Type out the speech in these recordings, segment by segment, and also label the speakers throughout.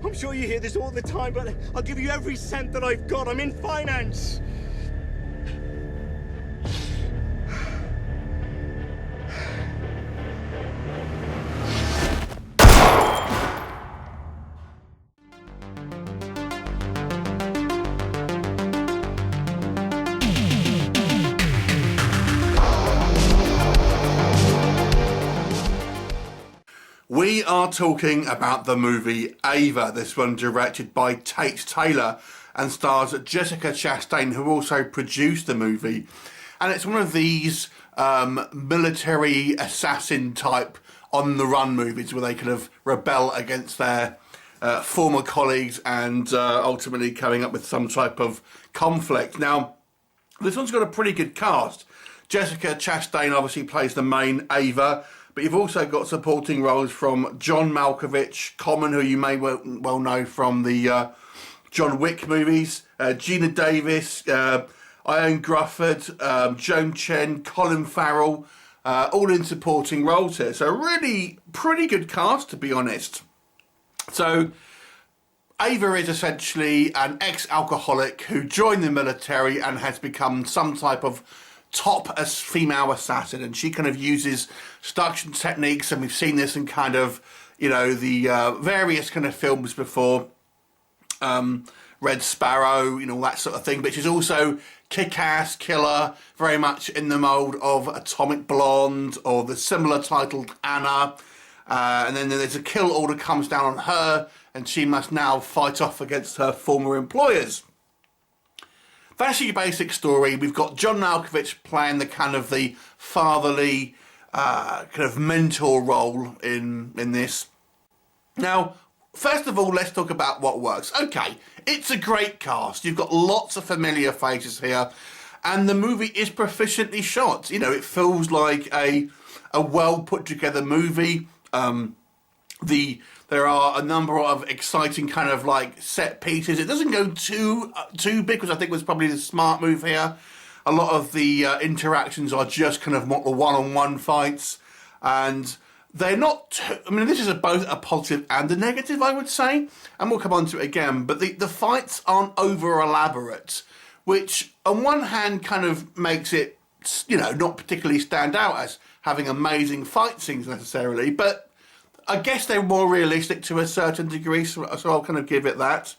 Speaker 1: I'm sure you hear this all the time, but I'll give you every cent that I've got. I'm in finance.
Speaker 2: We are talking about the movie AVA, this one directed by Tate Taylor and stars Jessica Chastain, who also produced the movie. And it's one of these military assassin type on-the-run movies where they kind of rebel against their former colleagues and ultimately coming up with some type of conflict. Now, this one's got a pretty good cast. Jessica Chastain obviously plays the main Ava, but you've also got supporting roles from John Malkovich, Common, who you may well know from the John Wick movies, Gina Davis, Ian Grufford, Joan Chen, Colin Farrell, all in supporting roles here. So really pretty good cast, to be honest. So Ava is essentially an ex-alcoholic who joined the military and has become some type of top as female assassin, and she kind of uses seduction techniques, and we've seen this in kind of, you know, the various kind of films before, Red Sparrow, you know, that sort of thing, but she's also kick-ass killer, very much in the mould of Atomic Blonde or the similar titled Anna, and then there's a kill order comes down on her and she must now fight off against her former employers. That's your basic story. We've got John Malkovich playing the kind of the fatherly kind of mentor role in this. Now, first of all, let's talk about what works. Okay, it's a great cast. You've got lots of familiar faces here, and the movie is proficiently shot. You know, it feels like a well put together movie. There are a number of exciting kind of like set pieces. It doesn't go too big, which I think was probably the smart move here. A lot of the interactions are just kind of more one-on-one fights, and they're not I mean, this is both a positive and a negative, I would say, and we'll come on to it again, but the fights aren't over-elaborate, which on one hand kind of makes it, you know, not particularly stand out as having amazing fight scenes necessarily, but I guess they're more realistic to a certain degree, so I'll kind of give it that.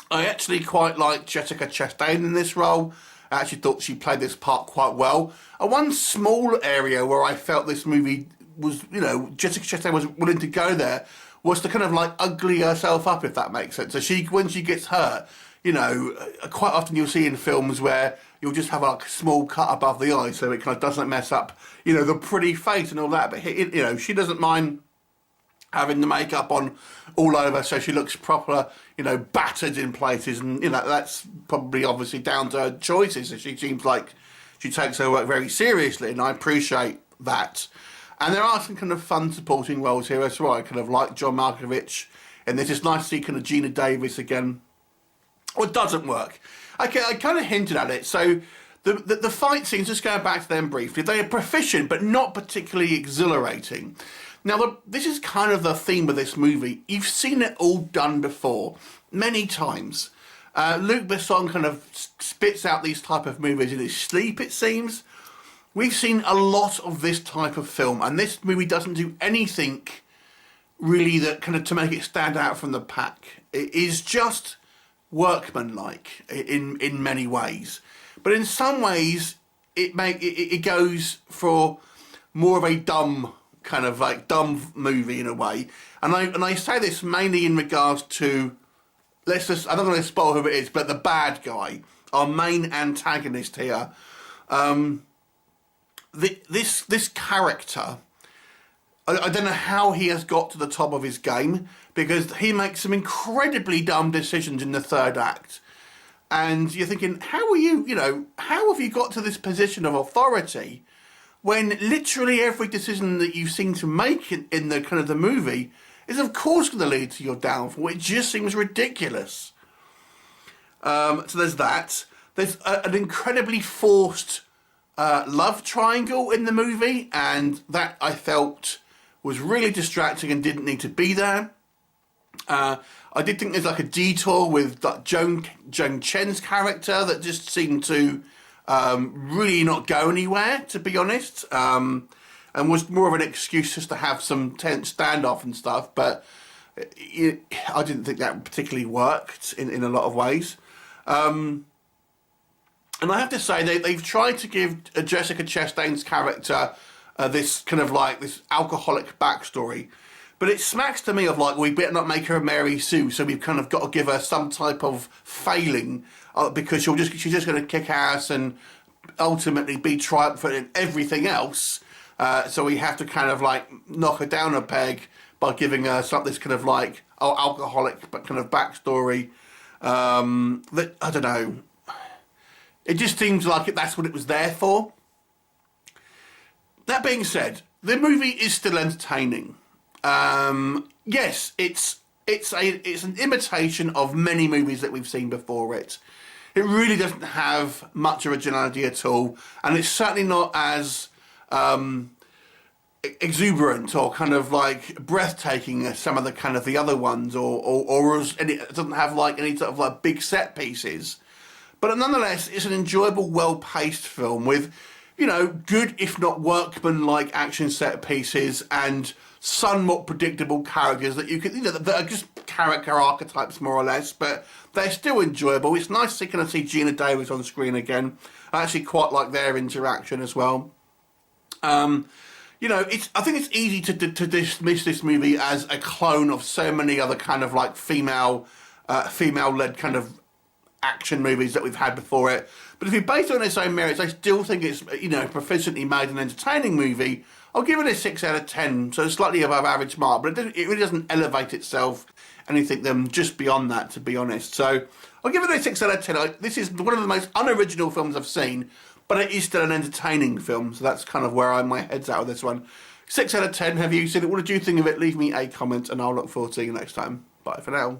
Speaker 2: I actually quite like Jessica Chastain in this role. I actually thought she played this part quite well. One small area where I felt this movie was, you know, Jessica Chastain was willing to go there, was to kind of like ugly herself up, if that makes sense. So when she gets hurt, you know, quite often you'll see in films where you'll just have like a small cut above the eye so it kind of doesn't mess up, you know, the pretty face and all that. But, you know, she doesn't mind having the makeup on all over so she looks proper, you know, battered in places. And, you know, that's probably obviously down to her choices. She seems like she takes her work very seriously, and I appreciate that. And there are some kind of fun supporting roles here as well. I kind of like John Malkovich, and this is nice to see kind of Gina Davis again. Well, it doesn't work. I kind of hinted at it. So the fight scenes, just going back to them briefly, they are proficient but not particularly exhilarating. Now, this is kind of the theme of this movie. You've seen it all done before, many times. Luc Besson kind of spits out these type of movies in his sleep, it seems. We've seen a lot of this type of film, and this movie doesn't do anything really that kind of to make it stand out from the pack. It is just workmanlike in many ways, but in some ways it goes for more of a dumb kind of like dumb movie in a way, and I say this mainly in regards to, I'm not going to spoil who it is, but the bad guy, our main antagonist here. This character, I don't know how he has got to the top of his game, because he makes some incredibly dumb decisions in the third act. And you're thinking, how have you got to this position of authority when literally every decision that you seem to make in the kind of the movie is of course going to lead to your downfall? It just seems ridiculous. So there's that. There's an incredibly forced love triangle in the movie, and that I felt was really distracting and didn't need to be there. I did think there's like a detour with like Joan Chen's character that just seemed to really not go anywhere, to be honest, and was more of an excuse just to have some tense standoff and stuff, but I didn't think that particularly worked in a lot of ways. And I have to say, they've tried to give Jessica Chastain's character this kind of like this alcoholic backstory, but it smacks to me of like, we better not make her a Mary Sue, so we've kind of got to give her some type of failing because she's just going to kick ass and ultimately be triumphant in everything else. So we have to kind of like knock her down a peg by giving her this kind of like alcoholic but kind of backstory. That I don't know. It just seems like that's what it was there for. That being said, the movie is still entertaining. Yes, it's an imitation of many movies that we've seen before it. It really doesn't have much originality at all, and it's certainly not as exuberant or kind of like breathtaking as some of the kind of the other ones, and it doesn't have like any sort of like big set pieces. But nonetheless, it's an enjoyable, well-paced film with, you know, good, if not workman-like action set pieces and somewhat predictable characters that you can, you know, that are just character archetypes more or less, but they're still enjoyable. It's nice to kind of see Gina Davis on screen again. I actually quite like their interaction as well. You know, I think it's easy to dismiss this movie as a clone of so many other kind of like female-led kind of action movies that we've had before it. But if you base it on its own merits, I still think it's, you know, proficiently made and entertaining movie. I'll give it a 6 out of 10, so slightly above average mark, but it really doesn't elevate itself anything just beyond that, to be honest. So I'll give it a 6 out of 10. This is one of the most unoriginal films I've seen, but it is still an entertaining film, so that's kind of where my head's at with this one. 6 out of 10. Have you seen it? What did you think of it? Leave me a comment, and I'll look forward to seeing you next time. Bye for now.